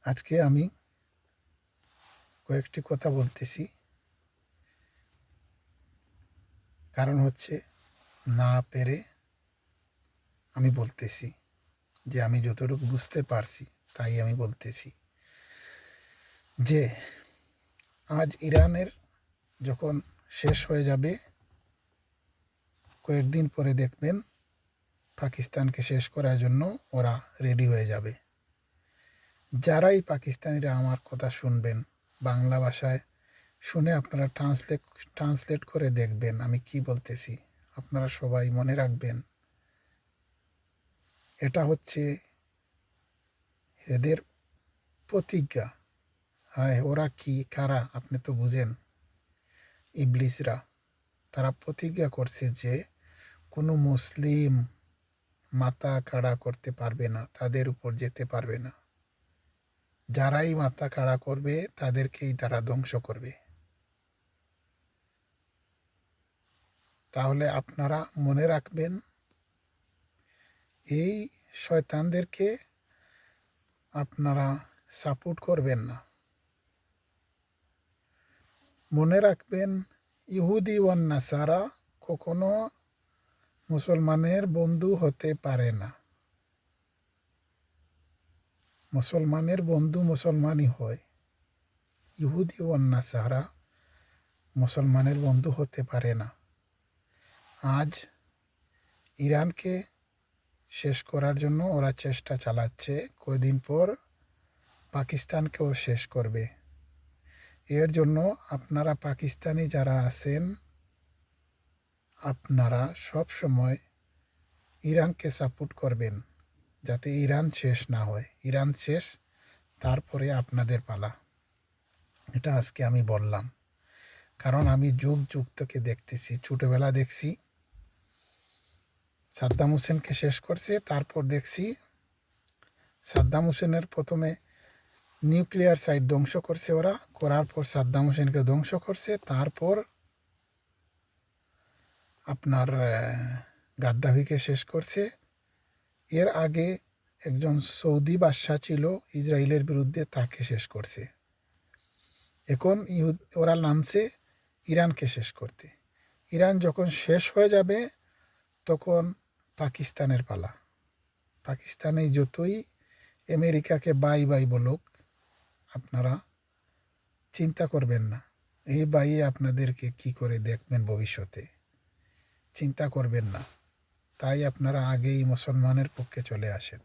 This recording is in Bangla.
আজকে আমি কয়েকটি কথা বলতেছি, কারণ হচ্ছে না পেরে আমি বলতেছি যে আমি যতটুকু বুঝতে পারছি তাই আমি বলতেছি যে আজ ইরানের যখন শেষ হয়ে যাবে, কয়েকদিন পরে দেখবেন পাকিস্তানকে শেষ করার জন্য ওরা রেডি হয়ে যাবে। যারাই পাকিস্তানিরা আমার কথা শুনবেন, বাংলা ভাষায় শুনে আপনারা ট্রান্সলেট করে দেখবেন আমি কি বলতেছি। আপনারা সবাই মনে রাখবেন, এটা হচ্ছে এদের প্রতিজ্ঞা। হায়, ওরা কি কারা আপনি তো বুঝেন। ইবলিসরা, তারা প্রতিজ্ঞা করছে যে কোনো মুসলিম মাথা খাড়া করতে পারবে না, তাদের উপর যেতে পারবে না। যারাই মাথা খাড়া করবে তাদেরকেই তারা ধ্বংস করবে। তাহলে আপনারা মনে রাখবেন, এই শয়তানদেরকে আপনারা সাপোর্ট করবেন না। মনে রাখবেন, ইহুদি ও নাসারা কখনো মুসলমানের বন্ধু হতে পারে না। মুসলমানের বন্ধু মুসলমানই হয়। ইহুদি ও নাসারা মুসলমানের বন্ধু হতে পারে না। আজ ইরানকে শেষ করার জন্য ওরা চেষ্টা চালাচ্ছে, কয়দিন পর পাকিস্তানকেও শেষ করবে। এর জন্য আপনারা পাকিস্তানি যারা আছেন, আপনারা সব সময় ইরানকে সাপোর্ট করবেন, যাতে ইরান শেষ না হয়। ইরান শেষ, তারপরে আপনাদের পালা। এটা আজকে আমি বললাম, কারণ আমি যুগ যুগ থেকে দেখতেছি। ছোটোবেলা দেখছি সাদ্দাম হোসেনকে শেষ করছে, তারপর দেখছি সাদ্দাম হোসেনের প্রথমে নিউক্লিয়ার সাইট ধ্বংস করছে ওরা, করার পর সাদ্দাম হোসেনকে ধ্বংস করছে, তারপর আপনার গাদ্দাফিকে শেষ করছে। এর আগে একজন সৌদি বাদশাহ ছিল ইসরায়েলের বিরুদ্ধে, তাকে শেষ করছে। এখন ওরা নামছে ইরানকে শেষ করতে। ইরান যখন শেষ হয়ে যাবে তখন পাকিস্তানের পালা। পাকিস্তানে যতই আমেরিকাকে বাই বাই বলুক, আপনারা চিন্তা করবেন না এই বাইয়ে আপনাদেরকে কি করে দেখবেন ভবিষ্যতে। চিন্তা করবেন না, তাই আপনারা আগেই মুসলমানের পক্ষে চলে আসেন।